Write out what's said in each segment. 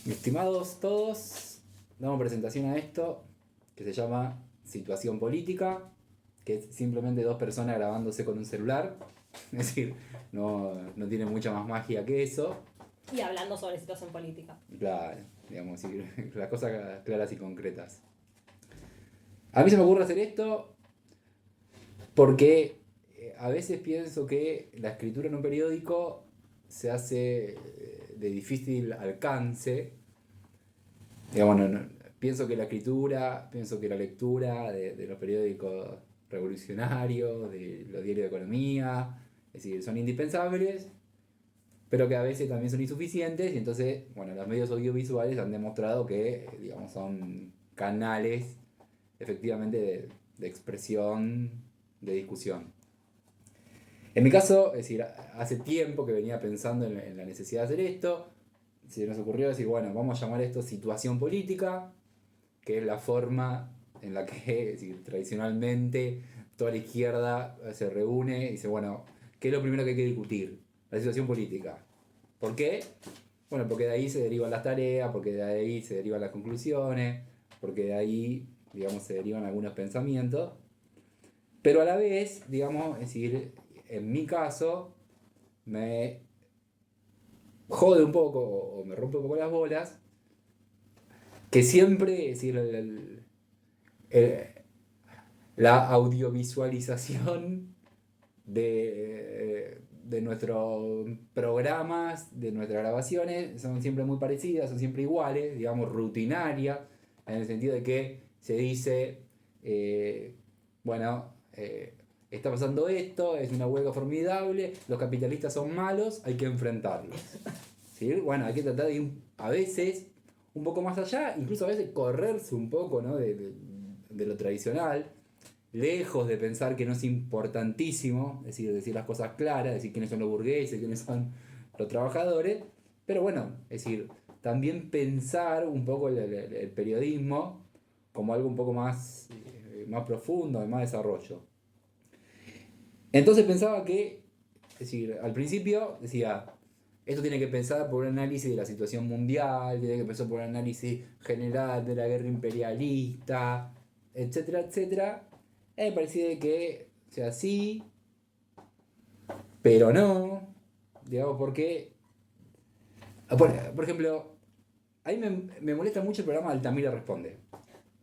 Estimados todos, damos presentación a esto que se llama Situación Política, que es simplemente dos personas grabándose con un celular, es decir, no tiene mucha más magia que eso. Y hablando sobre situación política. Claro, digamos, sí, las cosas claras y concretas. A mí se me ocurre hacer esto porque a veces pienso que la escritura en un periódico se hace de difícil alcance. Digamos, pienso que la escritura, pienso que la lectura de los periódicos revolucionarios, de los diarios de economía, es decir, son indispensables, pero que a veces también son insuficientes, y entonces, bueno, los medios audiovisuales han demostrado que, digamos, son canales efectivamente de expresión, de discusión. En mi caso, es decir, hace tiempo que venía pensando en la necesidad de hacer esto. Se nos ocurrió decir, bueno, vamos a llamar esto situación política, que es la forma en la que, es decir, tradicionalmente toda la izquierda se reúne y dice, bueno, ¿qué es lo primero que hay que discutir? La situación política. ¿Por qué? Bueno, porque de ahí se derivan las tareas, porque de ahí se derivan las conclusiones, porque de ahí, digamos, se derivan algunos pensamientos. Pero a la vez, digamos, es decir, en mi caso, me jode un poco o me rompe un poco las bolas que siempre, es decir, el- la audiovisualización de nuestros programas, de nuestras grabaciones, son siempre muy parecidas, son siempre iguales, digamos, rutinarias, en el sentido de que se dice, eh, bueno, está pasando esto, es una huelga formidable, los capitalistas son malos, hay que enfrentarlos. ¿Sí? Bueno, hay que tratar de ir a veces un poco más allá, incluso a veces correrse un poco, ¿no? de lo tradicional, lejos de pensar que no es importantísimo, es decir las cosas claras, decir quiénes son los burgueses, quiénes son los trabajadores, pero bueno, es decir, también pensar un poco el periodismo como algo un poco más profundo, de más desarrollo. Entonces pensaba que, es decir, al principio decía, esto tiene que pensar por un análisis de la situación mundial, tiene que pensar por un análisis general de la guerra imperialista, etcétera, etcétera. Me parecía que, o sea, sí, pero no, digamos, porque, por ejemplo, a mí me molesta mucho el programa Altamira Responde,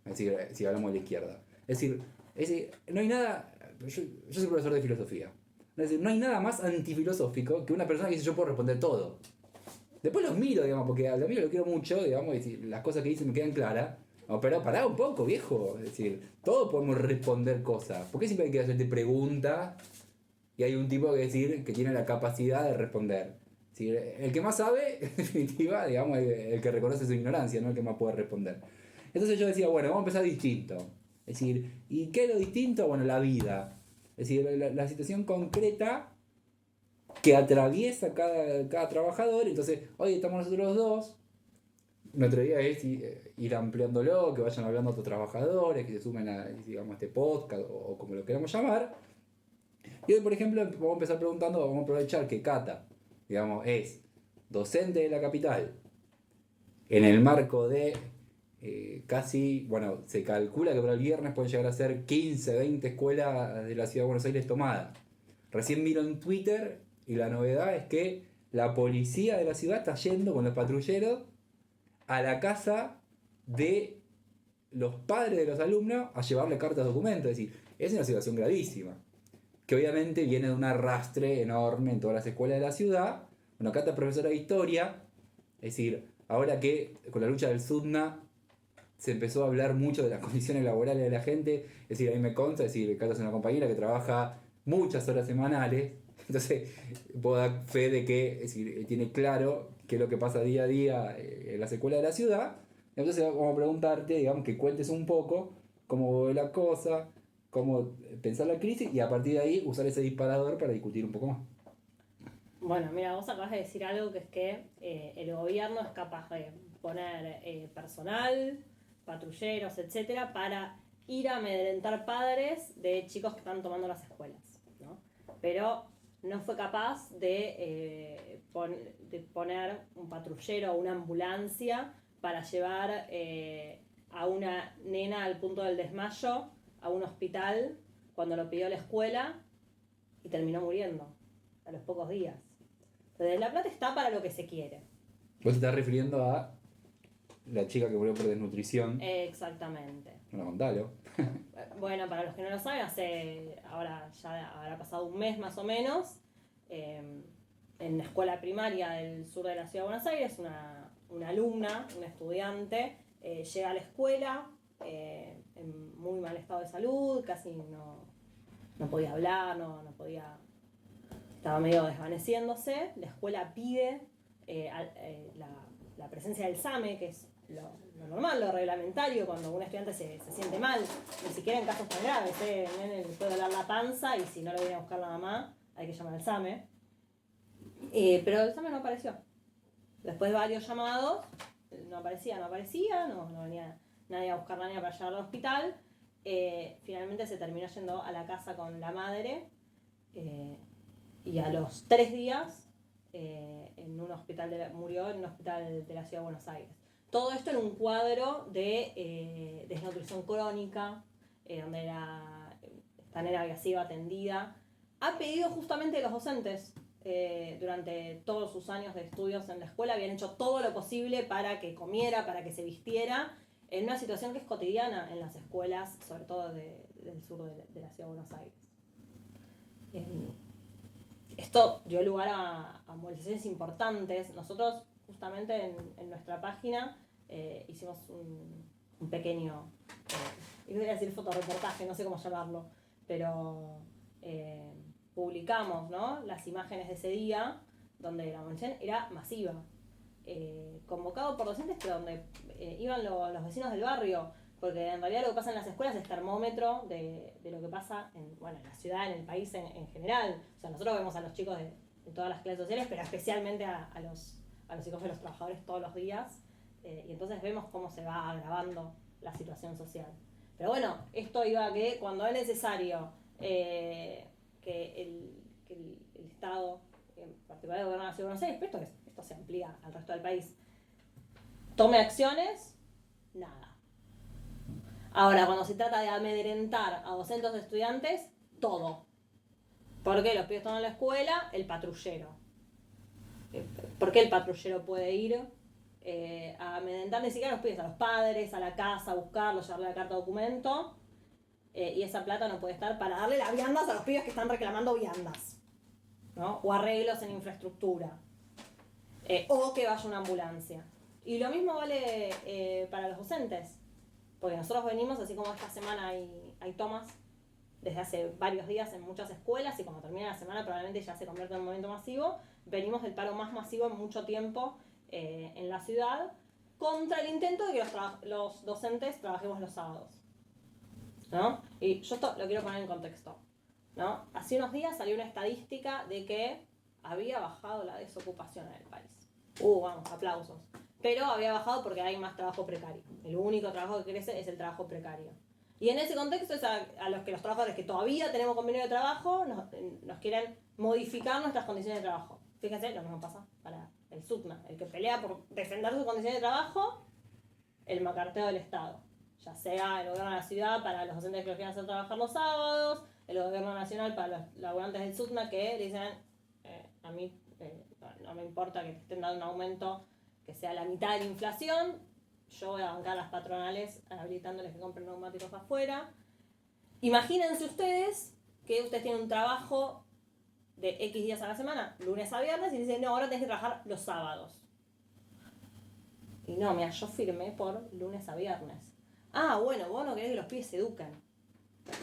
es decir, si hablamos de la izquierda. Es decir, no hay nada, yo soy profesor de filosofía, es decir, no hay nada más antifilosófico que una persona que dice yo puedo responder todo. Después los miro, digamos, porque a Altamira lo quiero mucho, digamos, y las cosas que dice me quedan claras. No, pero pará un poco, viejo. Es decir, todos podemos responder cosas. ¿Por qué siempre hay que hacerte preguntas y hay un tipo que decir que tiene la capacidad de responder? Es decir, el que más sabe, en definitiva, digamos, el que reconoce su ignorancia, no el que más puede responder. Entonces yo decía, bueno, vamos a empezar distinto. Es decir, ¿y qué es lo distinto? Bueno, la vida. Es decir, la situación concreta que atraviesa cada trabajador. Entonces, hoy estamos nosotros dos. Nuestra idea es ir ampliándolo, que vayan hablando otros trabajadores, que se sumen a, digamos, este podcast o como lo queramos llamar. Y hoy, por ejemplo, vamos a empezar preguntando, vamos a aprovechar que Cata, digamos, es docente de la capital, en el marco de casi, bueno, se calcula que para el viernes pueden llegar a ser 15, 20 escuelas de la ciudad de Buenos Aires tomadas. Recién miro en Twitter y la novedad es que la policía de la ciudad está yendo con los patrulleros a la casa de los padres de los alumnos a llevarle cartas documentos. Es decir, es una situación gravísima, que obviamente viene de un arrastre enorme en todas las escuelas de la ciudad. Bueno, acá está profesora de historia, es decir, ahora que con la lucha del SUDNA se empezó a hablar mucho de las condiciones laborales de la gente, es decir, a mí me consta, es decir, Cata es una compañera que trabaja muchas horas semanales, entonces puedo dar fe de que, es decir, tiene claro qué es lo que pasa día a día en las escuelas de la ciudad. Entonces vamos a preguntarte, digamos, que cuentes un poco cómo ve la cosa, cómo pensar la crisis y a partir de ahí usar ese disparador para discutir un poco más. Bueno, mira, vos acabas de decir algo que es que el gobierno es capaz de poner personal, patrulleros, etcétera, para ir a amedrentar padres de chicos que están tomando las escuelas, ¿no? Pero no fue capaz de poner un patrullero o una ambulancia para llevar a una nena al punto del desmayo a un hospital cuando lo pidió la escuela y terminó muriendo a los pocos días. Entonces, la plata está para lo que se quiere. Vos te estás refiriendo a la chica que murió por desnutrición. Exactamente. Bueno, contalo. Bueno, para los que no lo saben, ahora ya habrá pasado un mes más o menos, en la escuela primaria del sur de la ciudad de Buenos Aires, una alumna, una estudiante, llega a la escuela en muy mal estado de salud, casi no podía hablar, no podía, estaba medio desvaneciéndose. La escuela pide la presencia del SAME, que es lo normal, lo reglamentario, cuando un estudiante se siente mal, ni siquiera en casos tan graves, el nene le puede doler la panza y si no lo viene a buscar la mamá, hay que llamar al SAME. Pero el SAME no apareció. Después de varios llamados, no aparecía, no venía nadie a buscar a la niña para llevarla al hospital. Finalmente se terminó yendo a la casa con la madre y a los 3 días murió en un hospital de la ciudad de Buenos Aires. Todo esto en un cuadro de desnutrición crónica, donde esta nena había sido atendida a pedido justamente de los docentes. Durante todos sus años de estudios en la escuela habían hecho todo lo posible para que comiera, para que se vistiera, en una situación que es cotidiana en las escuelas, sobre todo del sur de la ciudad de Buenos Aires. Esto dio lugar a movilizaciones importantes. Nosotros justamente en nuestra página hicimos un pequeño, iba a decir fotoreportaje, no sé cómo llamarlo, pero publicamos, ¿no?, las imágenes de ese día, donde la movilización era masiva, convocado por docentes, pero donde iban los vecinos del barrio, porque en realidad lo que pasa en las escuelas es termómetro de lo que pasa en la ciudad, en el país en general. O sea, nosotros vemos a los chicos de todas las clases sociales, pero especialmente a los hijos de los trabajadores todos los días, y entonces vemos cómo se va agravando la situación social. Pero bueno, esto iba a que cuando es necesario que el Estado, en particular el gobierno de la Ciudad de Buenos Aires, pero esto se amplía al resto del país, tome acciones, nada. Ahora, cuando se trata de amedrentar a docentes o estudiantes, todo. Porque los pibes están en la escuela, el patrullero. ¿Por qué el patrullero puede ir a amedrentar ni siquiera a los pibes, a los padres, a la casa, a buscarlos, llevarle la carta de documento? Y esa plata no puede estar para darle las viandas a los pibes que están reclamando viandas, ¿no? O arreglos en infraestructura. O que vaya una ambulancia. Y lo mismo vale para los docentes. Porque nosotros venimos, así como esta semana hay tomas desde hace varios días en muchas escuelas, y cuando termine la semana probablemente ya se convierta en un movimiento masivo, venimos del paro más masivo en mucho tiempo en la ciudad, contra el intento de que los docentes trabajemos los sábados, ¿no? Y yo esto lo quiero poner en contexto, ¿no? Hace unos días salió una estadística de que había bajado la desocupación en el país. Vamos, aplausos. Pero había bajado porque hay más trabajo precario. El único trabajo que crece es el trabajo precario. Y en ese contexto es a los trabajadores que todavía tenemos convenio de trabajo nos quieren modificar nuestras condiciones de trabajo. Fíjense, lo mismo pasa para el SUTNA, el que pelea por defender sus condiciones de trabajo, el macarteo del Estado. Ya sea el gobierno de la ciudad para los docentes que los quieren hacer trabajar los sábados, el gobierno nacional para los laburantes del SUTNA que dicen, a mí no me importa que te estén dando un aumento que sea la mitad de la inflación, yo voy a bancar a las patronales habilitándoles que compren neumáticos afuera. Imagínense ustedes que ustedes tienen un trabajo de X días a la semana, lunes a viernes, y dicen, no, ahora tenés que trabajar los sábados. Y no, mira, yo firmé por lunes a viernes. Bueno, vos no querés que los pibes se eduquen.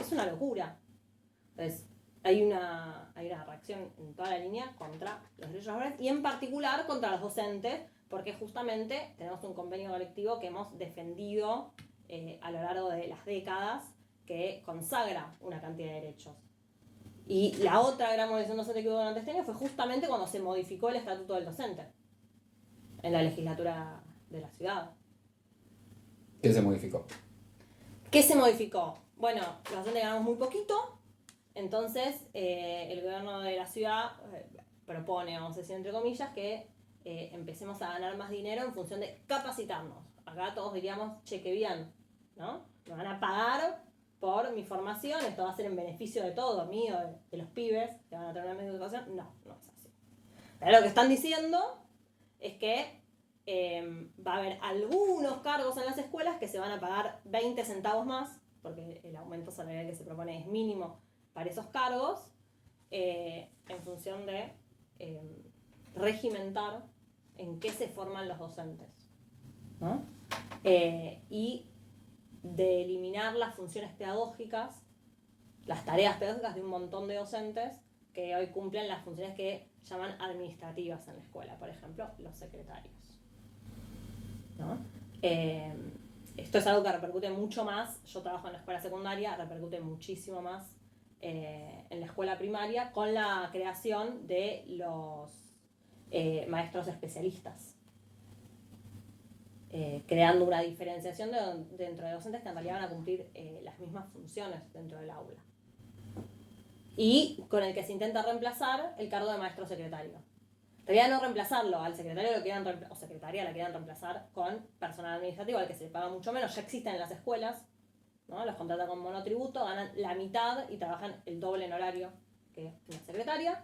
Es una locura. Entonces, hay una reacción en toda la línea contra los derechos laborales y en particular contra los docentes, porque justamente tenemos un convenio colectivo que hemos defendido a lo largo de las décadas, que consagra una cantidad de derechos. Y la otra gran movilización docente que hubo durante este año fue justamente cuando se modificó el estatuto del docente en la legislatura de la ciudad. ¿Qué se modificó? ¿Qué se modificó? Bueno, los docentes ganamos muy poquito, Entonces, el gobierno de la ciudad propone, vamos a decir entre comillas, que empecemos a ganar más dinero en función de capacitarnos. Acá todos diríamos, che, qué bien, ¿no? Me van a pagar por mi formación, esto va a ser en beneficio de todo, mío, de los pibes, que van a tener una mejor educación. No, no es así. Pero lo que están diciendo es que va a haber algunos cargos en las escuelas que se van a pagar 20 centavos más, porque el aumento salarial que se propone es mínimo para esos cargos, en función de regimentar en qué se forman los docentes, ¿no? Y de eliminar las funciones pedagógicas, las tareas pedagógicas de un montón de docentes que hoy cumplen las funciones que llaman administrativas en la escuela, por ejemplo, los secretarios, ¿no? Esto es algo que repercute mucho más, yo trabajo en la escuela secundaria, repercute muchísimo más en la escuela primaria con la creación de los maestros especialistas, creando una diferenciación dentro de docentes que en realidad van a cumplir las mismas funciones dentro del aula, y con el que se intenta reemplazar el cargo de maestro secretario. En realidad no reemplazarlo, al secretario lo quieran o secretaria la quieran reemplazar con personal administrativo al que se le paga mucho menos, ya existen en las escuelas, ¿no? Los contratan con monotributo, ganan la mitad y trabajan el doble en horario que una secretaria.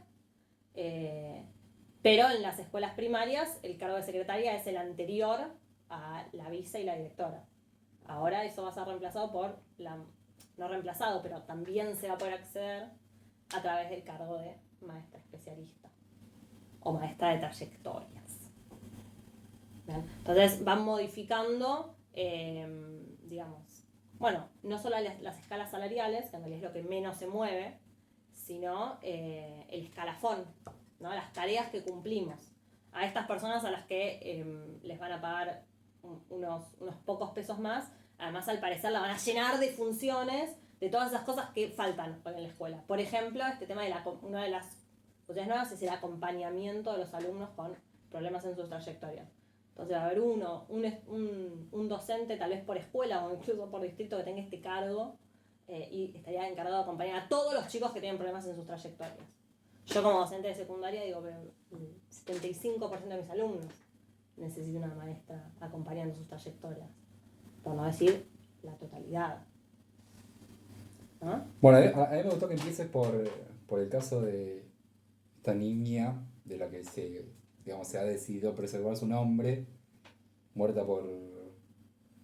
Pero en las escuelas primarias el cargo de secretaria es el anterior a la vice y la directora. Ahora eso va a ser reemplazado por no reemplazado, pero también se va a poder acceder a través del cargo de maestra especialista o maestra de trayectorias. ¿Bien? Entonces van modificando, digamos, bueno, no solo las escalas salariales, que en realidad es lo que menos se mueve, sino el escalafón, ¿no? Las tareas que cumplimos. A estas personas a las que les van a pagar unos pocos pesos más, además al parecer la van a llenar de funciones, de todas esas cosas que faltan en la escuela. Por ejemplo, este tema de una de las funciones nuevas es el acompañamiento de los alumnos con problemas en sus trayectorias. Entonces va a haber un docente tal vez por escuela o incluso por distrito que tenga este cargo y estaría encargado de acompañar a todos los chicos que tienen problemas en sus trayectorias. Yo como docente de secundaria digo, pero el 75% de mis alumnos necesita una maestra acompañando sus trayectorias, por no decir la totalidad, ¿no? Bueno, a mí me gustó que empieces por el caso de esta niña de la que se ha decidido preservar su nombre, muerta por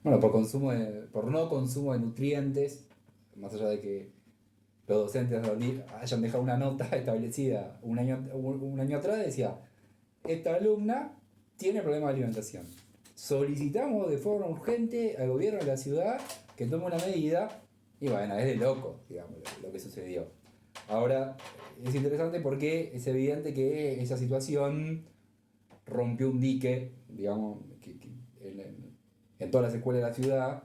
por no consumo de nutrientes, más allá de que los docentes hayan dejado una nota establecida un año atrás, decía, esta alumna tiene problemas de alimentación. Solicitamos de forma urgente al gobierno de la ciudad que tome una medida, y bueno, es de loco, digamos, lo que sucedió. Ahora, es interesante porque es evidente que esa situación rompió un dique, digamos, que en todas las escuelas de la ciudad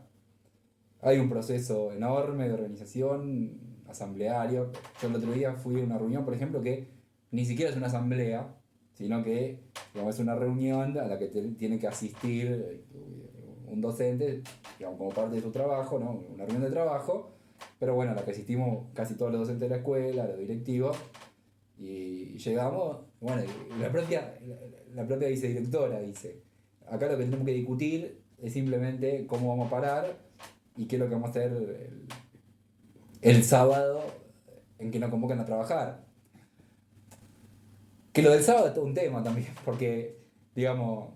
hay un proceso enorme de organización, asambleario. Yo el otro día fui a una reunión, por ejemplo, que ni siquiera es una asamblea, sino que, digamos, es una reunión a la que tiene que asistir un docente, digamos, como parte de su trabajo, ¿no? Una reunión de trabajo, pero bueno, a la que asistimos casi todos los docentes de la escuela, los directivos, y llegamos, bueno, y la propia vicedirectora dice, acá lo que tenemos que discutir es simplemente cómo vamos a parar y qué es lo que vamos a hacer el sábado en que nos convocan a trabajar. Que lo del sábado es todo un tema también, porque, digamos,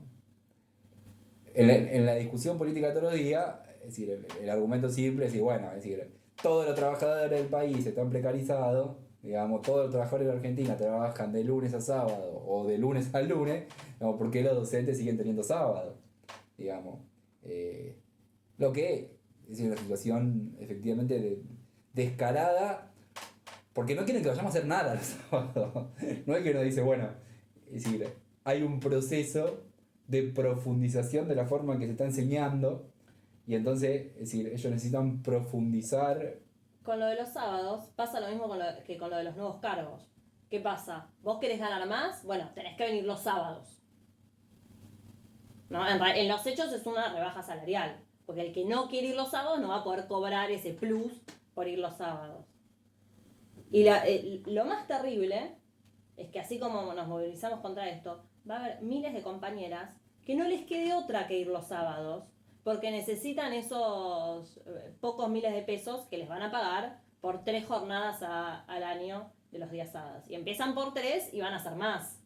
en la discusión política de todos los días, es decir, el argumento simple es decir, bueno, es decir, todos los trabajadores del país están precarizados, digamos, todos los trabajadores de Argentina trabajan de lunes a sábado o de lunes a lunes, digamos, ¿por qué los docentes siguen teniendo sábado? Digamos, lo que es una situación efectivamente descarada, porque no quieren que vayamos a hacer nada los sábados. No es que uno dice, bueno, es decir, hay un proceso de profundización de la forma en que se está enseñando, y entonces, es decir, ellos necesitan profundizar. Con lo de los sábados pasa lo mismo que con lo de los nuevos cargos. ¿Qué pasa? ¿Vos querés ganar más? Bueno, tenés que venir los sábados, ¿no? En los hechos es una rebaja salarial, porque el que no quiere ir los sábados no va a poder cobrar ese plus por ir los sábados. Y lo más terrible es que así como nos movilizamos contra esto, va a haber miles de compañeras que no les quede otra que ir los sábados, porque necesitan esos pocos miles de pesos que les van a pagar por 3 jornadas al año de los días sábados. Y empiezan por 3 y van a hacer más.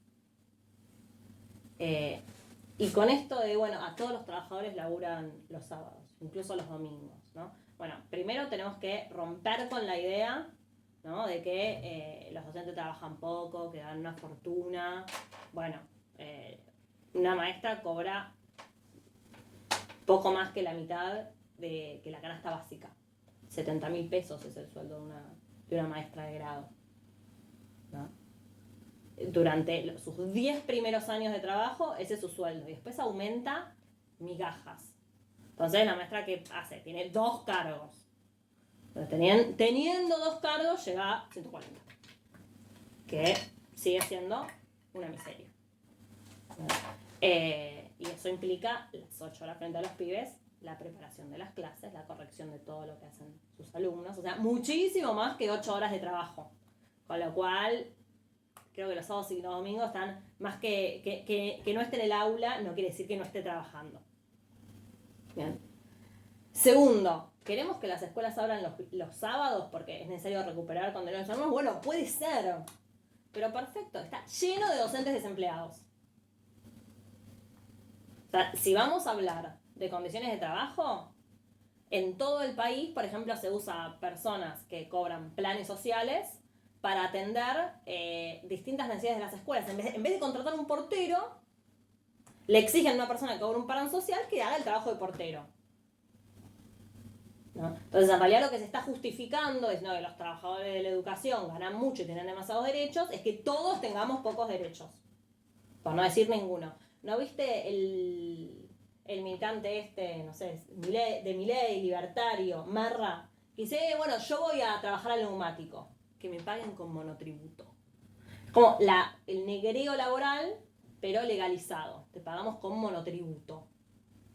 Y con esto de, bueno, a todos los trabajadores laburan los sábados, incluso los domingos, ¿no? Bueno, primero tenemos que romper con la idea, ¿no?, de que los docentes trabajan poco, que dan una fortuna. Bueno, una maestra cobra poco más que la mitad de que la canasta básica. 70.000 pesos es el sueldo de una maestra de grado, ¿no? Durante sus 10 primeros años de trabajo, ese es su sueldo. Y después aumenta migajas. Entonces, la maestra, ¿qué hace? Tiene 2 cargos. Entonces, teniendo 2 cargos, llega a 140. Que sigue siendo una miseria. Y eso implica las 8 horas frente a los pibes, la preparación de las clases, la corrección de todo lo que hacen sus alumnos. O sea, muchísimo más que 8 horas de trabajo. Con lo cual, creo que los sábados y los domingos están más que no esté en el aula, no quiere decir que no esté trabajando. Bien. Segundo, ¿queremos que las escuelas abran los sábados porque es necesario recuperar cuando no los alumnos? Bueno, puede ser. Pero perfecto, está lleno de docentes desempleados. O sea, si vamos a hablar de condiciones de trabajo, en todo el país, por ejemplo, se usa personas que cobran planes sociales para atender distintas necesidades de las escuelas. En vez de contratar un portero, le exigen a una persona que cobra un plan social que haga el trabajo de portero, ¿no? Entonces, en realidad lo que se está justificando es que los trabajadores de la educación ganan mucho y tienen demasiados derechos, es que todos tengamos pocos derechos, por no decir ninguno. ¿No viste el militante no sé, de Milei, libertario, Marra, que dice, bueno, yo voy a trabajar al neumático, que me paguen con monotributo? Como el negreo laboral, pero legalizado. Te pagamos con monotributo,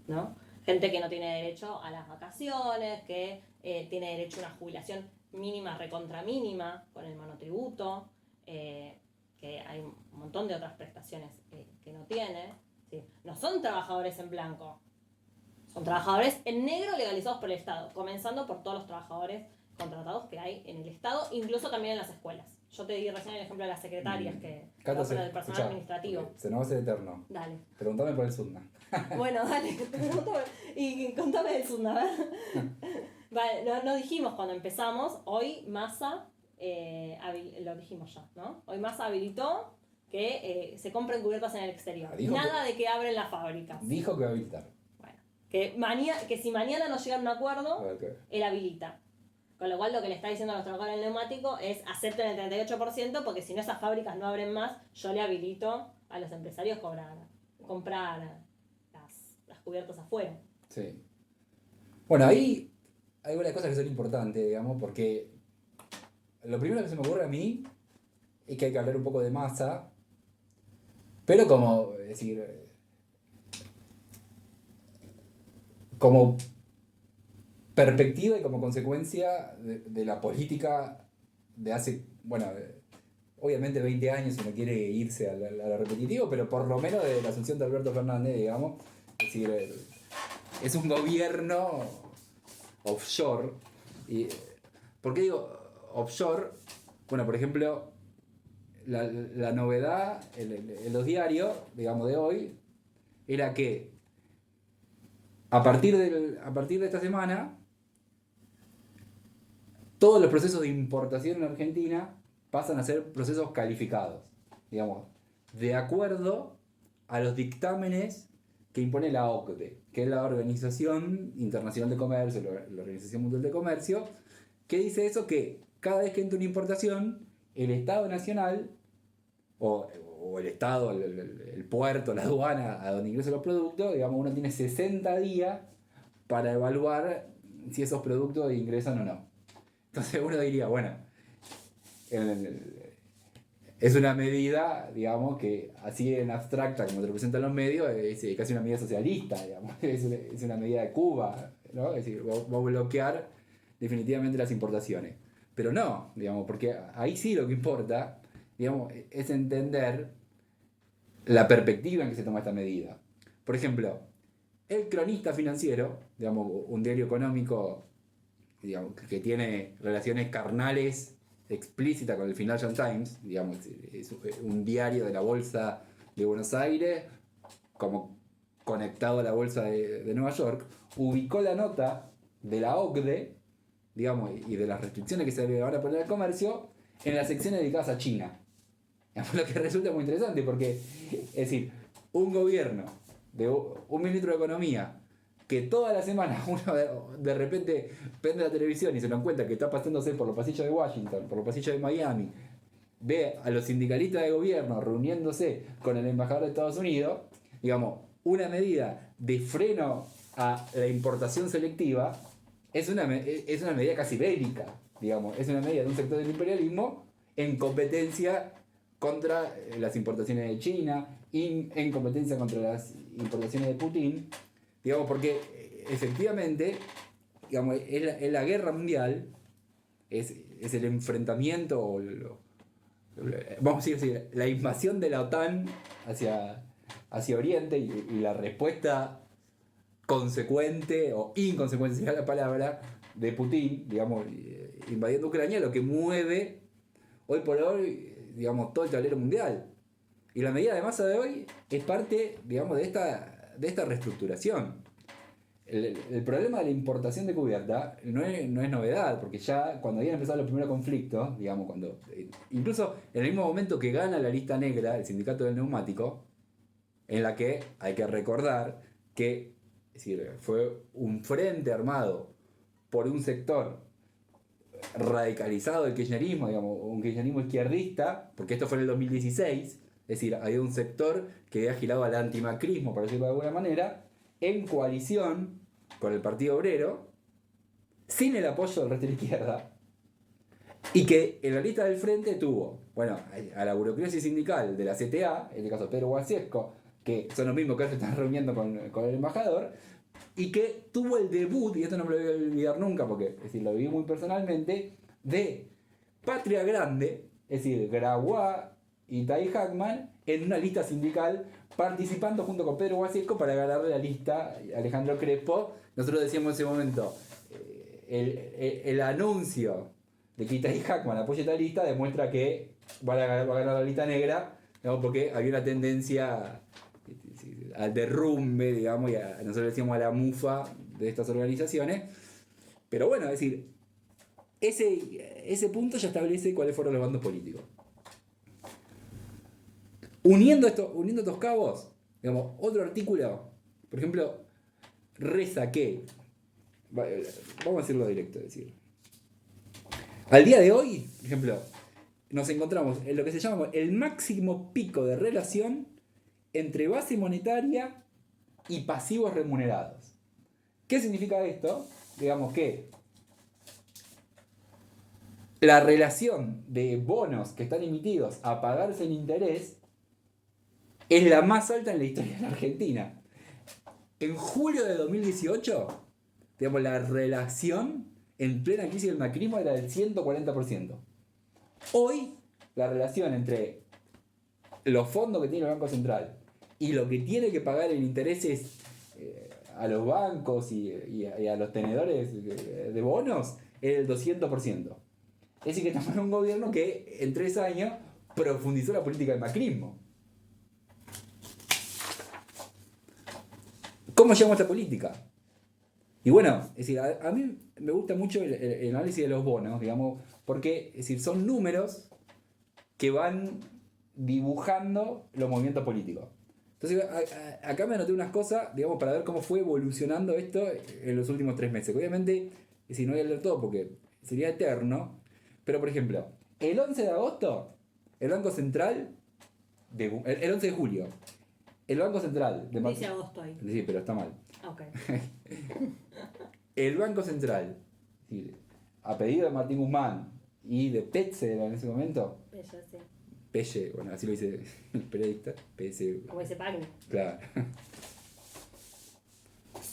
¿no? Gente que no tiene derecho a las vacaciones, que tiene derecho a una jubilación mínima, recontra mínima, con el monotributo, que hay un montón de otras prestaciones que no tiene, ¿sí? No son trabajadores en blanco, son trabajadores en negro legalizados por el Estado, comenzando por todos los trabajadores contratados que hay en el Estado, incluso también en las escuelas. Yo te di recién el ejemplo de las secretarias que del personal administrativo. Se nos va a hacer eterno. Dale. Pregúntame por el Sunda. Bueno, dale, te pregunto y contame del Sunda, a ver. Vale, no dijimos cuando empezamos, hoy Massa, lo dijimos ya, ¿no? Hoy Massa habilitó que se compren cubiertas en el exterior. Nada de que abren las fábricas. Dijo que va a habilitar. Bueno, que si mañana no llega a un acuerdo, él habilita. Con lo cual lo que le está diciendo a los trabajadores del neumático es acepten el 38%, porque si no esas fábricas no abren más, yo le habilito a los empresarios comprar las cubiertas afuera. Sí. Bueno, ahí hay varias cosas que son importantes, digamos, porque lo primero que se me ocurre a mí es que hay que hablar un poco de Massa, pero como perspectiva y como consecuencia de la política de hace, obviamente 20 años, si no quiere irse a lo repetitivo, pero por lo menos de la asunción de Alberto Fernández, digamos. Es decir, es un gobierno offshore. ¿Por qué digo offshore? Bueno, por ejemplo, la novedad en los diarios, digamos, de hoy, era que a partir de esta semana, todos los procesos de importación en Argentina pasan a ser procesos calificados, digamos, de acuerdo a los dictámenes que impone la OCDE, que es la Organización Internacional de Comercio, la Organización Mundial de Comercio, que dice eso, que cada vez que entra una importación, el Estado Nacional, o el Estado, el puerto, la aduana, a donde ingresan los productos, digamos, uno tiene 60 días para evaluar si esos productos ingresan o no. Entonces uno diría, bueno, es una medida, digamos, que así en abstracta, como te lo presentan los medios, es casi una medida socialista, digamos, es una medida de Cuba, ¿no? Es decir, va a bloquear definitivamente las importaciones. pero no, digamos, porque ahí sí lo que importa, digamos, es entender la perspectiva en que se toma esta medida. Por ejemplo, el Cronista Financiero, digamos, un diario económico, digamos, que tiene relaciones carnales explícitas con el Financial Times, digamos, es un diario de la Bolsa de Buenos Aires, como conectado a la Bolsa de Nueva York, ubicó la nota de la OCDE, digamos, y de las restricciones que se le van a poner al comercio en las secciones dedicadas a China. Lo que resulta muy interesante porque, es decir, un gobierno de un ministro de Economía que toda la semana uno de repente prende la televisión y se lo encuentra que está pasándose por los pasillos de Washington, por los pasillos de Miami, ve a los sindicalistas de gobierno reuniéndose con el embajador de Estados Unidos, digamos, una medida de freno a la importación selectiva es una medida casi bélica, digamos, es una medida de un sector del imperialismo en competencia contra las importaciones de China, en competencia contra las importaciones de Putin, digamos, porque efectivamente, digamos, es la guerra mundial, es el enfrentamiento, vamos a decir, la invasión de la OTAN hacia Oriente y la respuesta consecuente o inconsecuente, sería la palabra, de Putin, digamos, invadiendo Ucrania, lo que mueve hoy por hoy, digamos, todo el tablero mundial. Y la medida de masa de hoy es parte, digamos, de esta reestructuración. El problema de la importación de cubierta no es novedad, porque ya cuando habían empezado los primeros conflictos, digamos, incluso en el mismo momento que gana la lista negra, el sindicato del neumático, en la que hay que recordar que, es decir, fue un frente armado por un sector radicalizado del kirchnerismo, digamos, un kirchnerismo izquierdista, porque esto fue en el 2016, es decir, había un sector que había girado al antimacrismo, por decirlo de alguna manera, en coalición con el Partido Obrero, sin el apoyo del resto de la izquierda, y que en la lista del frente tuvo, bueno, a la burocracia sindical de la CTA, en este caso Pedro Guasiesco, que son los mismos que ahora se están reuniendo con el embajador, y que tuvo el debut, y esto no me lo voy a olvidar nunca porque es decir, lo viví muy personalmente, de Patria Grande, es decir, Grabois y Tai Hackman, en una lista sindical, participando junto con Pedro Guasiesco para ganarle la lista a Alejandro Crespo. Nosotros decíamos en ese momento, el anuncio de que Tai Hackman apoya esta lista demuestra que va a ganar la lista negra, digamos, porque había una tendencia al derrumbe, digamos, y nosotros decíamos a la mufa de estas organizaciones. Pero bueno, es decir, ese punto ya establece cuáles fueron los bandos políticos. Uniendo estos cabos, digamos, otro artículo, por ejemplo, reza que, vamos a decirlo directo, es decir, al día de hoy, por ejemplo, nos encontramos en lo que se llama el máximo pico de relación entre base monetaria y pasivos remunerados. ¿Qué significa esto? Digamos que la relación de bonos que están emitidos a pagarse en interés es la más alta en la historia de la Argentina. En julio de 2018, digamos, la relación en plena crisis del macrismo era del 140%. Hoy, la relación entre los fondos que tiene el Banco Central y lo que tiene que pagar en intereses a los bancos y a los tenedores de bonos es del 200%. Es decir, que estamos en un gobierno que en 3 años profundizó la política del macrismo. ¿Cómo llegamos a esta política? Y bueno, es decir, a mí me gusta mucho el análisis de los bonos, digamos, porque es decir, son números que van dibujando los movimientos políticos. Entonces, acá me anoté unas cosas, digamos, para ver cómo fue evolucionando esto en los últimos 3 meses. Obviamente, es decir, no voy a leer todo porque sería eterno, pero por ejemplo, el 11 de agosto, el Banco Central, el 11 de julio, el Banco Central de Dice agosto ahí. Sí, pero está mal. Ok. El Banco Central, a pedido de Martín Guzmán y de Petze en ese momento. Pelle, bueno, así lo dice el periodista. PS. Como dice Pagni. Claro.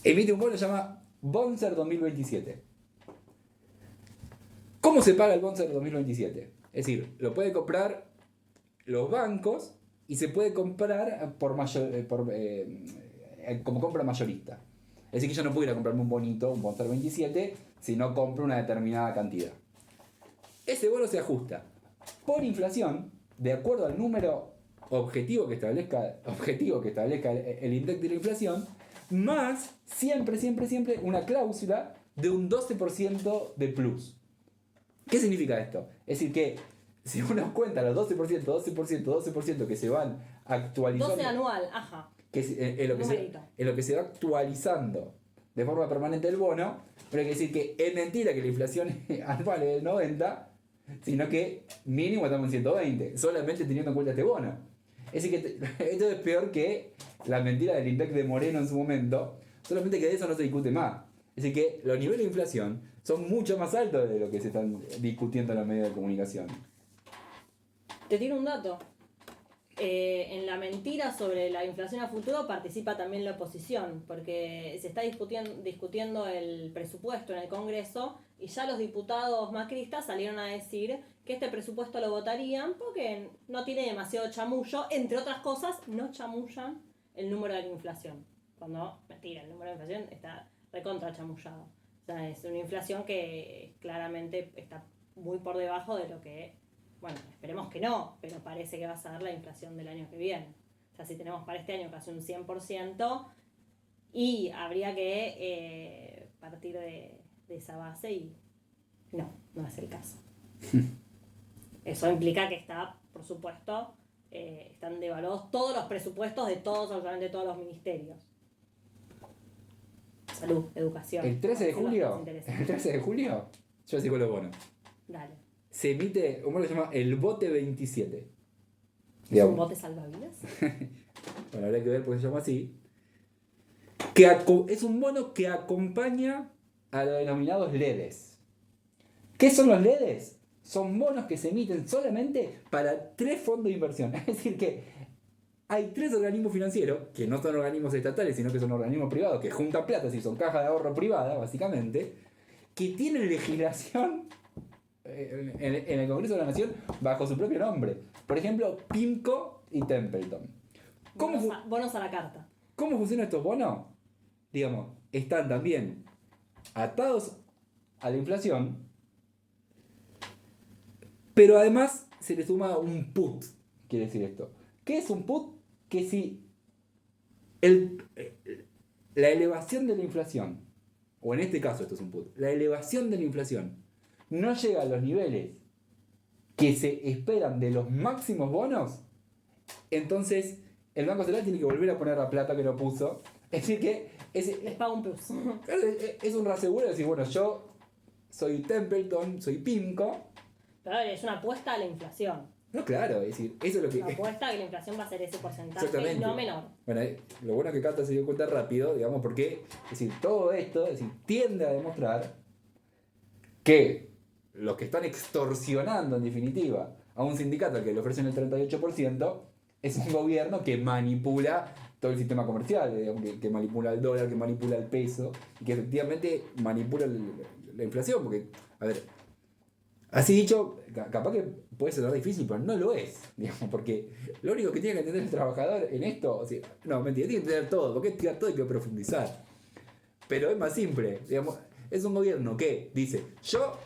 Emite un bono que se llama Bonser 2027. ¿Cómo se paga el Bonser 2027? Es decir, lo pueden comprar los bancos y se puede comprar como compra mayorista. Es decir, que yo no puedo ir a comprarme un bonito, un Bonser 27, si no compro una determinada cantidad. Ese bono se ajusta por inflación, de acuerdo al número objetivo que establezca el índice de la inflación, más siempre una cláusula de un 12% de plus. ¿Qué significa esto? Es decir, que si uno cuenta los 12% que se van actualizando... 12 anual, ajá. Que es lo que se va actualizando de forma permanente el bono, pero hay que decir que es mentira que la inflación anual es del 90, sino que mínimo estamos en 120, solamente teniendo en cuenta este bono. Es decir, que esto es peor que la mentira del INDEC de Moreno en su momento, solamente que de eso no se discute más. Es decir, que los niveles de inflación son mucho más altos de lo que se están discutiendo en los medios de comunicación. Te tiro un dato. En la mentira sobre la inflación a futuro participa también la oposición, porque se está discutiendo el presupuesto en el Congreso y ya los diputados macristas salieron a decir que este presupuesto lo votarían porque no tiene demasiado chamullo, entre otras cosas, no chamullan el número de la inflación. Cuando, mentira, el número de la inflación está recontra chamullado. O sea, es una inflación que claramente está muy por debajo de lo que... Bueno, esperemos que no, pero parece que va a ser la inflación del año que viene. O sea, si tenemos para este año casi un 100%, y habría que partir de esa base y no es el caso. Eso implica que está, por supuesto, están devaluados todos los presupuestos de absolutamente todos los ministerios. Salud, educación. El 13 de julio, yo sigo los bonos. Dale. Se emite un bono que se llama el bote 27. ¿Es un bote salvavidas? Bueno, habría que ver por qué se llama así. Es un bono que acompaña a los denominados LEDs. ¿Qué son los LEDs? Son bonos que se emiten solamente para 3 fondos de inversión. Es decir, que hay 3 organismos financieros, que no son organismos estatales, sino que son organismos privados, que juntan plata, si son cajas de ahorro privada, básicamente, que tienen legislación en el Congreso de la Nación bajo su propio nombre. Por ejemplo, PIMCO y Templeton. Bonos a la carta. ¿Cómo funcionan estos bonos? Digamos, están también atados a la inflación, pero además se le suma un put. Quiere decir esto. ¿Qué es un put? Que si la elevación de la inflación, o en este caso esto es un put, la elevación de la inflación no llega a los niveles que se esperan de los máximos bonos, entonces el Banco Central tiene que volver a poner la plata que lo puso. Es decir que les paga un plus. Es un reaseguro de decir, bueno, yo soy Templeton, soy PIMCO. Pero es una apuesta a la inflación. No, claro, es decir, eso es lo que... Una apuesta a que la inflación va a ser ese porcentaje, exactamente. no menor. Bueno, lo bueno es que Cata se dio cuenta rápido, digamos, porque es decir, todo esto tiende a demostrar que los que están extorsionando, en definitiva, a un sindicato al que le ofrecen el 38%, es un gobierno que manipula todo el sistema comercial, digamos, que manipula el dólar, que manipula el peso, y que efectivamente manipula la inflación, porque, a ver, así dicho, capaz que puede ser difícil, pero no lo es, digamos, porque lo único que tiene que entender el trabajador en esto, o sea, no, mentira, tiene que entender todo, porque tiene todo hay que profundizar. Pero es más simple, digamos, es un gobierno que dice, yo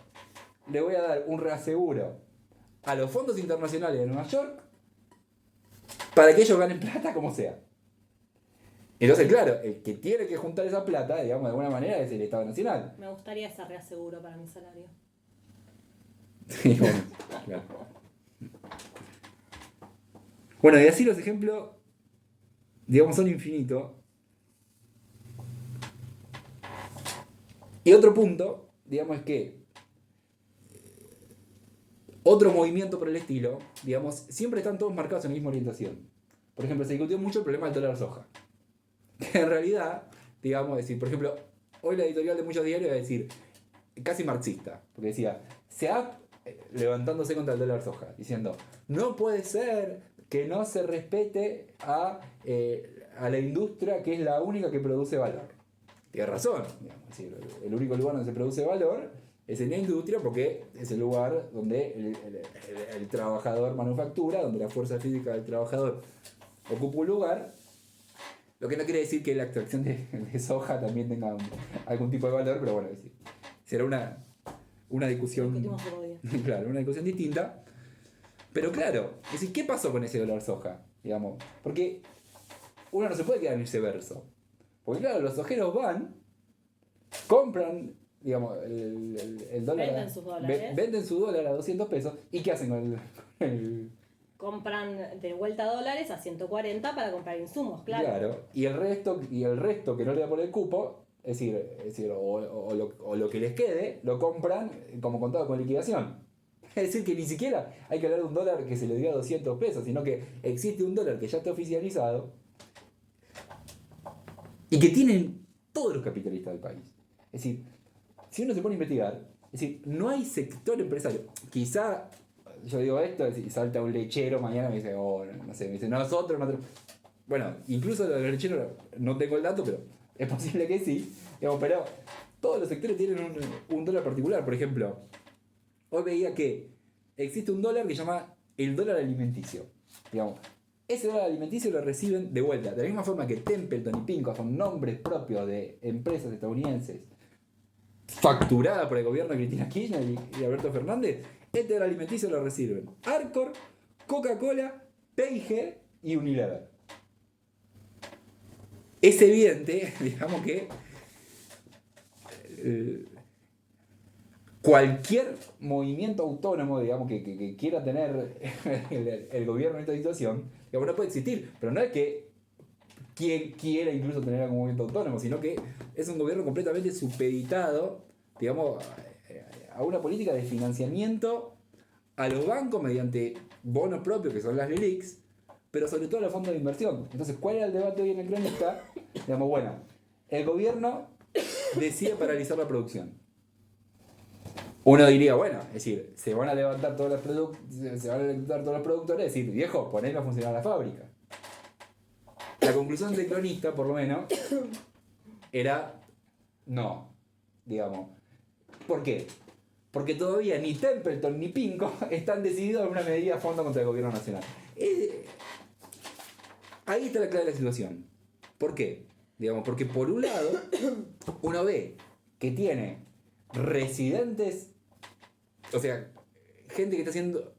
le voy a dar un reaseguro a los fondos internacionales de Nueva York para que ellos ganen plata como sea. Entonces, claro, el que tiene que juntar esa plata, digamos, de alguna manera es el Estado Nacional. Me gustaría ese reaseguro para mi salario. Sí, bueno, claro. Bueno, y así los ejemplos, digamos, son infinitos. Y otro punto, digamos, es que otro movimiento por el estilo, digamos, siempre están todos marcados en la misma orientación. Por ejemplo, se discutió mucho el problema del dólar soja. Que en realidad, digamos, decir, por ejemplo, hoy la editorial de muchos diarios va a decir, casi marxista, porque decía, se ha levantándose contra el dólar soja, diciendo, no puede ser que no se respete a la industria que es la única que produce valor. Tiene razón, digamos, es decir, el único lugar donde se produce valor es en la industria porque es el lugar donde el trabajador manufactura, donde la fuerza física del trabajador ocupa un lugar. Lo que no quiere decir que la extracción de soja también tenga algún tipo de valor, pero bueno, será una discusión. Claro, una discusión distinta. Pero claro, es decir, ¿qué pasó con ese dólar soja? Digamos, porque uno no se puede quedar en viceverso. Porque claro, los sojeros van, compran, digamos, el dólar. Venden sus dólares. Venden su dólar a 200 pesos. ¿Y qué hacen con el compran de vuelta dólares a 140 para comprar insumos, claro. Claro, y el resto que no le da por el cupo, es decir o lo que les quede, lo compran como contado con liquidación. Es decir, que ni siquiera hay que hablar de un dólar que se le dio a 200 pesos, sino que existe un dólar que ya está oficializado y que tienen todos los capitalistas del país. Es decir, si uno se pone a investigar, es decir, no hay sector empresario. Quizá yo digo esto y salta un lechero mañana y me dice, no sé, me dice, nosotros no tenemos. Bueno, incluso los lecheros, no tengo el dato, pero es posible que sí. Digamos, pero todos los sectores tienen un dólar particular. Por ejemplo, hoy veía que existe un dólar que se llama el dólar alimenticio. Digamos, ese dólar alimenticio lo reciben de vuelta. De la misma forma que Templeton y Pinco son nombres propios de empresas estadounidenses facturada por el gobierno de Cristina Kirchner y Alberto Fernández, este dólar alimenticio lo reciben Arcor, Coca-Cola, P&G y Unilever. Es evidente, digamos que cualquier movimiento autónomo, digamos, que quiera tener el gobierno en esta situación, digamos, no puede existir, pero no es que quien quiera incluso tener algún movimiento autónomo, sino que es un gobierno completamente supeditado, digamos, a una política de financiamiento a los bancos mediante bonos propios, que son las LELIQs, pero sobre todo a los fondos de inversión. Entonces, ¿cuál era el debate hoy en el Cronista? Digamos, bueno, el gobierno decide paralizar la producción. Uno diría, bueno, es decir, se van a levantar todos los productores, es decir, viejo, poneme a funcionar la fábrica. La conclusión del Cronista, por lo menos, era no, digamos. ¿Por qué? Porque todavía ni Templeton ni Pinco están decididos en una medida a fondo contra el gobierno nacional. Ahí está la clave de la situación. ¿Por qué? Digamos, porque por un lado, uno ve que tiene residentes, o sea, gente que está haciendo,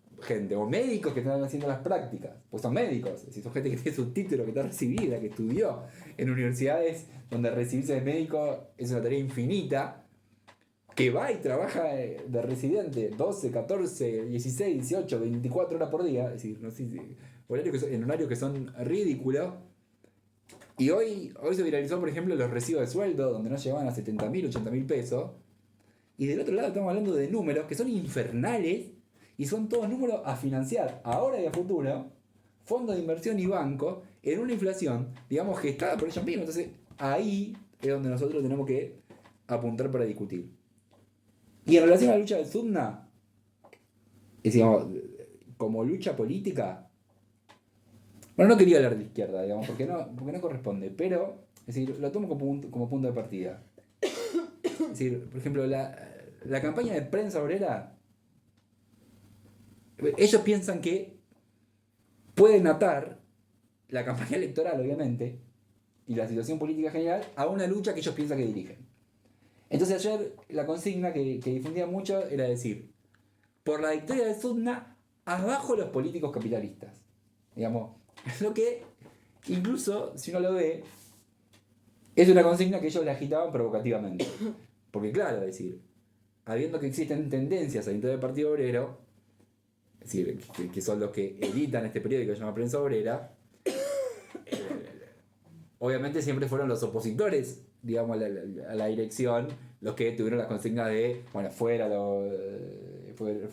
o médicos que están haciendo las prácticas, pues son médicos, es decir, son gente que tiene su título, que está recibida, que estudió en universidades donde recibirse de médico es una tarea infinita, que va y trabaja de residente 12, 14, 16, 18, 24 horas por día, es decir, no sé, en horarios que son ridículos. Y hoy se viralizó, por ejemplo, los recibos de sueldo, donde no llegaban a 70.000, 80.000 pesos. Y del otro lado estamos hablando de números que son infernales y son todos números a financiar ahora y a futuro, fondos de inversión y bancos, en una inflación, digamos, gestada por ellos mismos. Entonces, ahí es donde nosotros tenemos que apuntar para discutir. Y en relación a la lucha del SUDNA, digamos, como lucha política, bueno, no quería hablar de izquierda, digamos, porque no corresponde, pero es decir, lo tomo como punto de partida. Es decir, por ejemplo, la campaña de prensa obrera, ellos piensan que pueden atar la campaña electoral, obviamente, y la situación política general a una lucha que ellos piensan que dirigen. Entonces ayer la consigna que difundía mucho era decir, por la victoria del SUDNA, abajo los políticos capitalistas. Digamos, lo que incluso, si uno lo ve, es una consigna que ellos le agitaban provocativamente. Porque claro, es decir, habiendo que existen tendencias dentro del Partido Obrero, es decir, que son los que editan este periódico que se llama Prensa Obrera, obviamente siempre fueron los opositores, digamos, a la dirección, los que tuvieron las consignas de, bueno, fuera los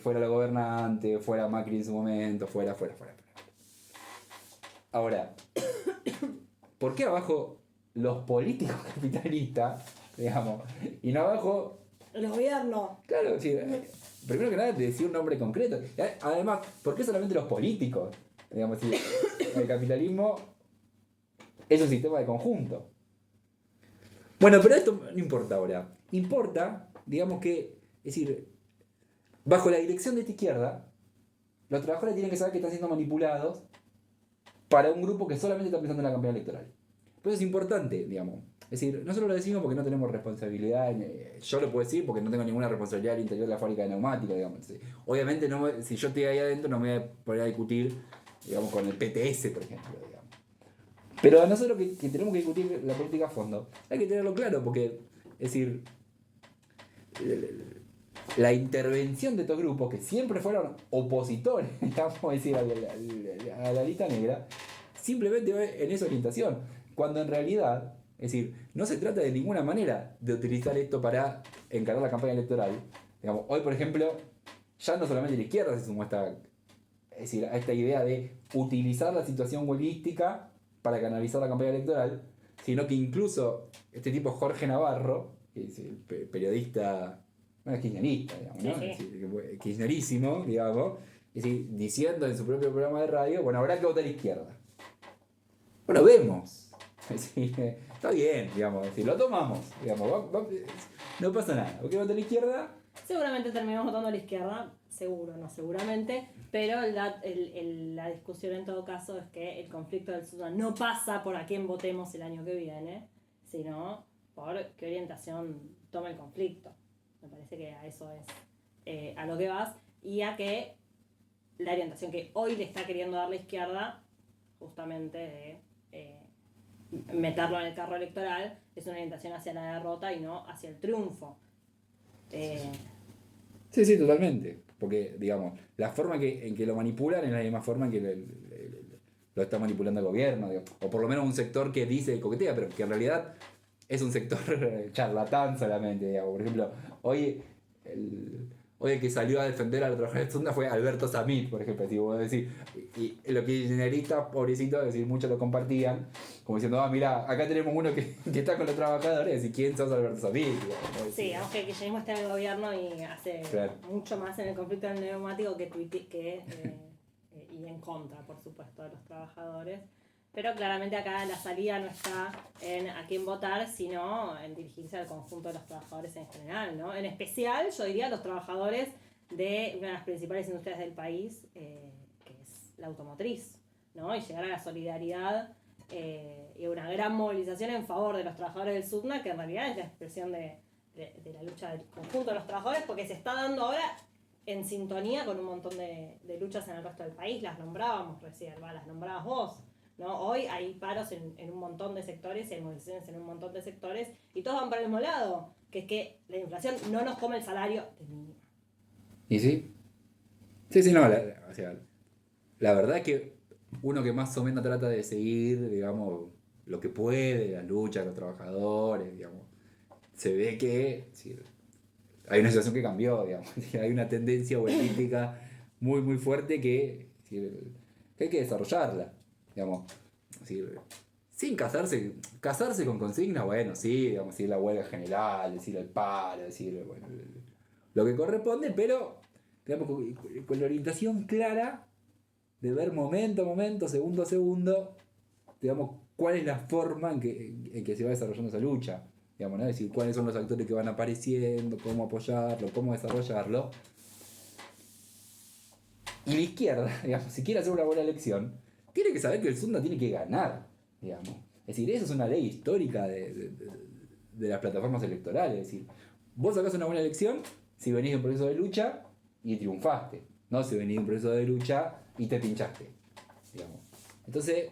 gobernantes, fuera Macri en su momento, fuera. Ahora, ¿por qué abajo los políticos capitalistas, digamos, y no abajo los gobiernos? Claro, sí, primero que nada decir un nombre concreto. Además, ¿por qué solamente los políticos? Digamos, si el capitalismo es un sistema de conjunto. Bueno, pero esto no importa ahora. Importa, digamos, que Es decir, bajo la dirección de esta izquierda, los trabajadores tienen que saber que están siendo manipulados para un grupo que solamente está pensando en la campaña electoral. Por eso es importante, digamos. Es decir, nosotros lo decimos porque no tenemos responsabilidad. Yo lo puedo decir porque no tengo ninguna responsabilidad al interior de la fábrica de neumáticos, digamos. Obviamente, si yo estoy ahí adentro, no me voy a poner a discutir, digamos, con el PTS, por ejemplo, digamos. Pero nosotros que tenemos que discutir la política a fondo, hay que tenerlo claro porque, es decir, la intervención de estos grupos, que siempre fueron opositores, vamos a decir, a la lista negra, simplemente va en esa orientación. Cuando en realidad, es decir, no se trata de ninguna manera de utilizar esto para encarar la campaña electoral. Digamos, hoy, por ejemplo, ya no solamente la izquierda se sumó a esta idea de utilizar la situación huelguística para canalizar la campaña electoral, sino que incluso este tipo Jorge Navarro, que es el periodista, bueno, kirchnerista, digamos, ¿no? Sí, sí. Es decir, kirchnerísimo, digamos, es decir, diciendo en su propio programa de radio, bueno, habrá que votar a la izquierda. Bueno, vemos. Es decir, está bien, digamos, es decir, lo tomamos, digamos, no pasa nada. ¿Ok, votar a la izquierda? Seguramente terminamos votando a la izquierda, seguro, no seguramente, pero la discusión en todo caso es que el conflicto del Sudán no pasa por a quién votemos el año que viene, sino por qué orientación toma el conflicto. Me parece que a eso es a lo que vas, y a que la orientación que hoy le está queriendo dar la izquierda, justamente de meterlo en el carro electoral, es una orientación hacia la derrota y no hacia el triunfo. Sí, totalmente. Porque, digamos, la forma en que lo manipulan es la misma forma en que lo está manipulando el gobierno, digamos. O por lo menos un sector que dice coquetea, pero que en realidad es un sector charlatán solamente, digamos. Por ejemplo, hoy el que salió a defender a los trabajadores de Sunda fue Alberto Samit, por ejemplo. Si vos decís, y los kirchneristas, pobrecitos, es decir, muchos lo compartían, como diciendo, mira, acá tenemos uno que está con los trabajadores, y ¿quién sos Alberto Samit? Digamos, sí, aunque el kirchnerismo está en el gobierno y hace mucho más en el conflicto del neumático y en contra, por supuesto, de los trabajadores. Pero claramente acá la salida no está en a quién votar, sino en dirigirse al conjunto de los trabajadores en general, ¿no? En especial, yo diría, a los trabajadores de una de las principales industrias del país, que es la automotriz, ¿no? Y llegar a la solidaridad y una gran movilización en favor de los trabajadores del SUTNA, que en realidad es la expresión de la lucha del conjunto de los trabajadores, porque se está dando ahora en sintonía con un montón de luchas en el resto del país. Las nombrábamos recién, las nombrabas vos, ¿no? Hoy hay paros en un montón de sectores y hay movilizaciones en un montón de sectores y todos van para el mismo lado, que es que la inflación no nos come el salario de mínima. ¿Y sí? Sí, no, o sea, la verdad es que uno que más o menos trata de seguir, digamos, lo que puede, la lucha de los trabajadores, digamos, se ve que hay una situación que cambió, digamos, hay una tendencia política muy, muy fuerte que hay que desarrollarla, digamos, sin casarse con consignas, bueno, sí, digamos, decir la huelga general, decir el paro, decir, bueno, lo que corresponde, pero, digamos, con la orientación clara de ver momento a momento, segundo a segundo, digamos, cuál es la forma en que se va desarrollando esa lucha. Digamos, ¿no? Es decir, cuáles son los actores que van apareciendo, cómo apoyarlo, cómo desarrollarlo. Y la izquierda, digamos, si quiere hacer una buena elección, tiene que saber que el Sunda tiene que ganar, digamos. Es decir, eso es una ley histórica de las plataformas electorales. Es decir, vos sacás una buena elección si venís de un proceso de lucha y triunfaste. No si venís de un proceso de lucha y te pinchaste, digamos. Entonces,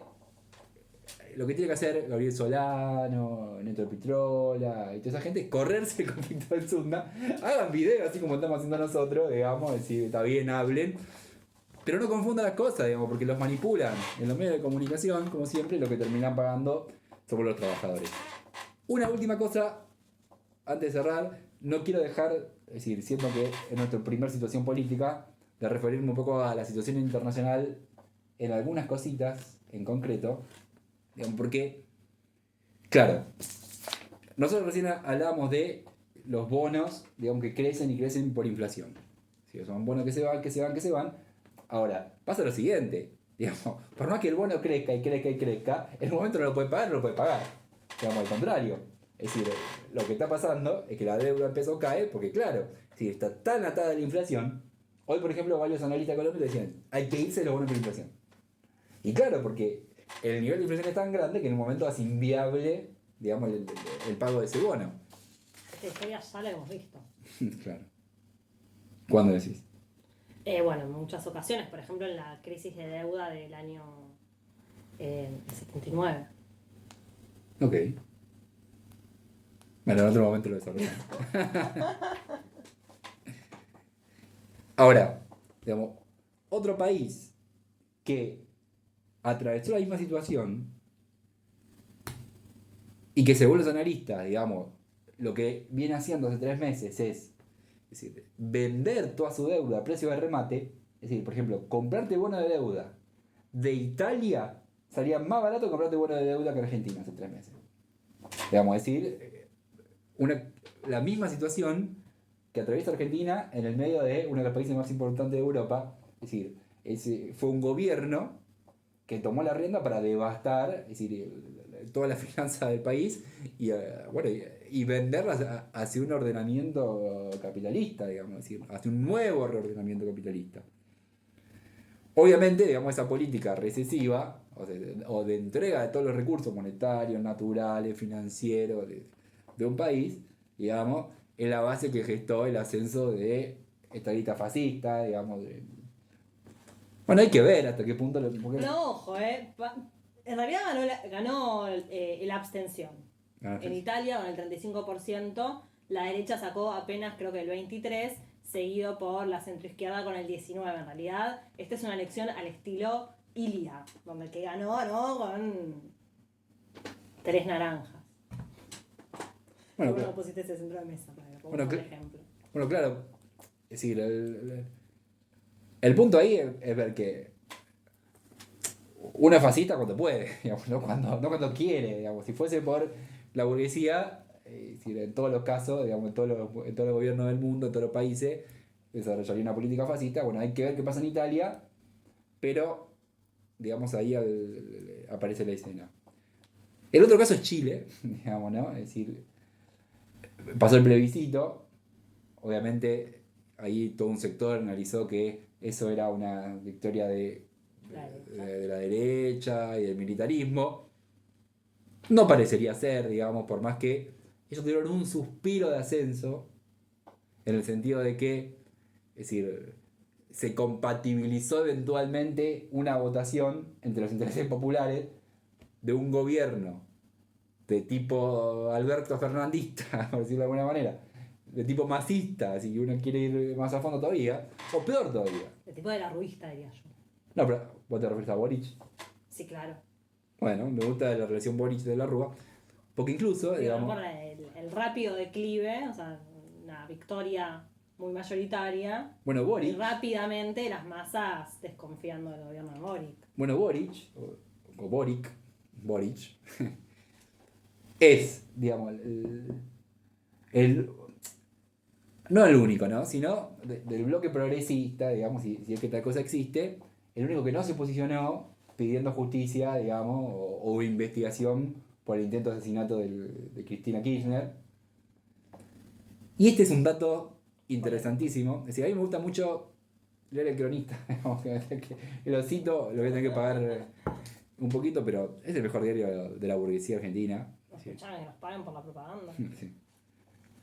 lo que tiene que hacer Gabriel Solano, Neto Pitrola y toda esa gente es correrse el conflicto del Sunda, hagan videos así como estamos haciendo nosotros, digamos, decir, está bien, hablen, pero no confundan las cosas, digamos, porque los manipulan en los medios de comunicación, como siempre, lo que terminan pagando somos los trabajadores. Una última cosa, antes de cerrar, no quiero dejar, es decir, siendo que es nuestra primera situación política, de referirme un poco a la situación internacional en algunas cositas en concreto, digamos, porque, claro, nosotros recién hablábamos de los bonos, digamos, que crecen y crecen por inflación. Si son bonos que se van. Ahora, pasa lo siguiente, digamos, por más que el bono crezca, en el momento no lo puede pagar. Digamos, al contrario. Es decir, lo que está pasando es que la deuda empezó a caer porque, claro, decir, está tan atada a la inflación. Hoy, por ejemplo, varios analistas económicos decían, hay que irse de los bonos por inflación. Y claro, porque el nivel de inflación es tan grande que en un momento hace inviable, digamos, el pago de ese bono. Esta historia ya la hemos visto. Claro. ¿Cuándo decís? Bueno, en muchas ocasiones, por ejemplo en la crisis de deuda del año 79. Ok. Bueno, en otro momento lo desarrollamos. Ahora, digamos, otro país que atravesó la misma situación y que según los analistas, digamos, lo que viene haciendo hace 3 meses es decir, vender toda su deuda a precio de remate, es decir, por ejemplo, comprarte bono de deuda de Italia salía más barato que comprarte bono de deuda que Argentina hace 3 meses. Digamos, es decir, la misma situación que atraviesa Argentina en el medio de uno de los países más importantes de Europa, es decir, fue un gobierno que tomó la rienda para devastar, es decir, toda la finanza del país y, bueno, y venderlas hacia un ordenamiento capitalista, digamos, es decir, hacia un nuevo reordenamiento capitalista. Obviamente, digamos, esa política recesiva o de entrega de todos los recursos monetarios, naturales, financieros de un país, digamos, es la base que gestó el ascenso de esta lista fascista, digamos. Bueno, hay que ver hasta qué punto lo... No, ojo, en realidad ganó la abstención. En Italia, con el 35%, la derecha sacó apenas, creo que el 23%, seguido por la centroizquierda con el 19%. En realidad, esta es una elección al estilo Ilia, donde el que ganó con 3 naranjas. Bueno, no pusiste ese centro de mesa, por ejemplo. Bueno, claro. Es decir, el punto ahí es ver que uno es fascista cuando puede, digamos, no cuando quiere. Digamos. Si fuese por la burguesía, en todos los casos, digamos, en todos los gobiernos del mundo, en todos los países, desarrollaría una política fascista. Bueno, hay que ver qué pasa en Italia, pero, digamos, ahí aparece la escena. El otro caso es Chile, digamos, ¿no? Es decir, pasó el plebiscito, obviamente ahí todo un sector analizó que eso era una victoria de la derecha y del militarismo. No parecería ser, digamos, por más que ellos tuvieron un suspiro de ascenso, en el sentido de que, es decir, se compatibilizó eventualmente una votación entre los intereses populares de un gobierno de tipo Alberto Fernandista, por decirlo de alguna manera, de tipo masista, si uno quiere ir más a fondo todavía, o peor todavía. De tipo de la ruista, diría yo. No, pero ¿vos te refieres a Boric? Sí, claro. Bueno, me gusta la relación Boric de la Rúa, porque incluso, sí, digamos... Por el rápido declive, o sea, una victoria muy mayoritaria. Bueno, Boric... Y rápidamente las masas desconfiando del gobierno de Boric. Bueno, Boric, o Boric, es, digamos, no el único, ¿no? Sino del bloque progresista, digamos, si es que tal cosa existe, el único que no se posicionó pidiendo justicia, digamos, o investigación por el intento de asesinato de Cristina Kirchner. Y este es un dato interesantísimo. Es decir, a mí me gusta mucho leer El Cronista. Lo cito, lo voy a tener que pagar un poquito, pero es el mejor diario de la burguesía argentina. Nos escucharon que nos paguen por la propaganda. Sí.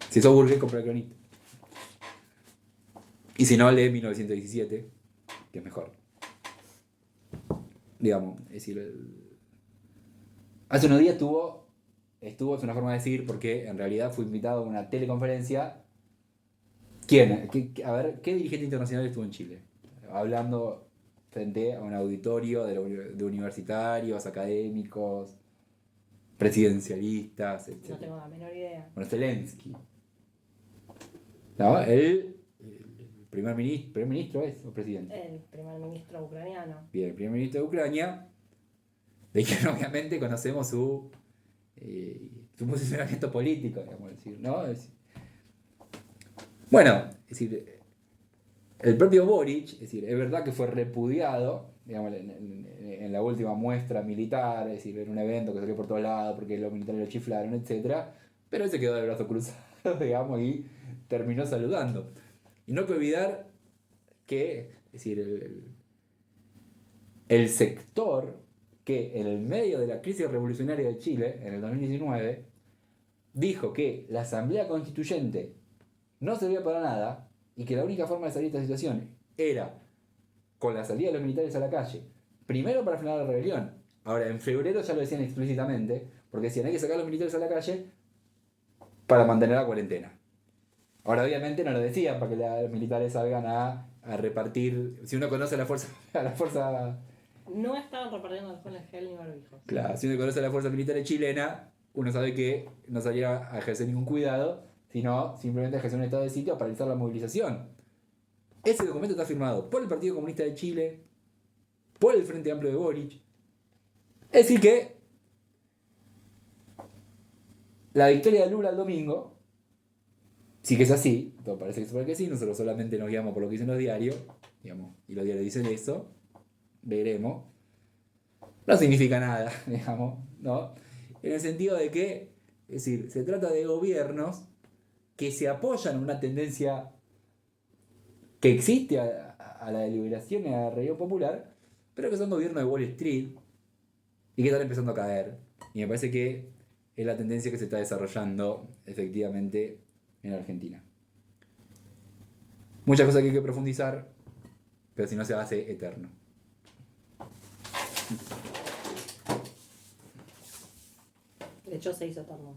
Si sos burgués, compra El Cronista. Y si no, lee 1917, que es mejor. Digamos, es decir, hace unos días estuvo, es una forma de decir, porque en realidad fue invitado a una teleconferencia. ¿Quién? A ver, ¿qué dirigente internacional estuvo en Chile? Hablando frente a un auditorio de universitarios, académicos, presidencialistas, etc. No tengo la menor idea. Bueno, Zelensky. ¿No? El primer ministro es, o presidente. El primer ministro ucraniano. Bien, el primer ministro de Ucrania, de quien obviamente conocemos su posicionamiento político, digamos decir, ¿no? Bueno, es decir, el propio Boric, es decir, es verdad que fue repudiado, digamos, en la última muestra militar, es decir, en un evento que salió por todos lados porque los militares lo chiflaron, etc. Pero él se quedó de brazos cruzados, digamos, y terminó saludando. Y no hay que olvidar que, es decir, el sector que en el medio de la crisis revolucionaria de Chile, en el 2019, dijo que la Asamblea Constituyente no servía para nada y que la única forma de salir de esta situación era con la salida de los militares a la calle. Primero para frenar la rebelión. Ahora, en febrero ya lo decían explícitamente, porque decían hay que sacar a los militares a la calle para mantener la cuarentena. Ahora, obviamente no lo decían para que los militares salgan a repartir. Si uno conoce a la fuerza. No estaban repartiendo alcohol en gel ni barbijos. Claro, si uno conoce a la fuerza militar chilena, uno sabe que no salía a ejercer ningún cuidado, sino simplemente a ejercer un estado de sitio a paralizar la movilización. Ese documento está firmado por el Partido Comunista de Chile, por el Frente Amplio de Boric. Es decir que la victoria de Lula el domingo, sí que es así, todo parece que es porque sí, nosotros solamente nos guiamos por lo que dicen los diarios, digamos, y los diarios dicen eso, veremos. No significa nada, digamos, ¿no? En el sentido de que, es decir, se trata de gobiernos que se apoyan en una tendencia que existe a la deliberación y a la rebelión popular, pero que son gobiernos de Wall Street y que están empezando a caer. Y me parece que es la tendencia que se está desarrollando efectivamente en Argentina. Muchas cosas que hay que profundizar, pero si no se hace eterno. De hecho, se hizo eterno.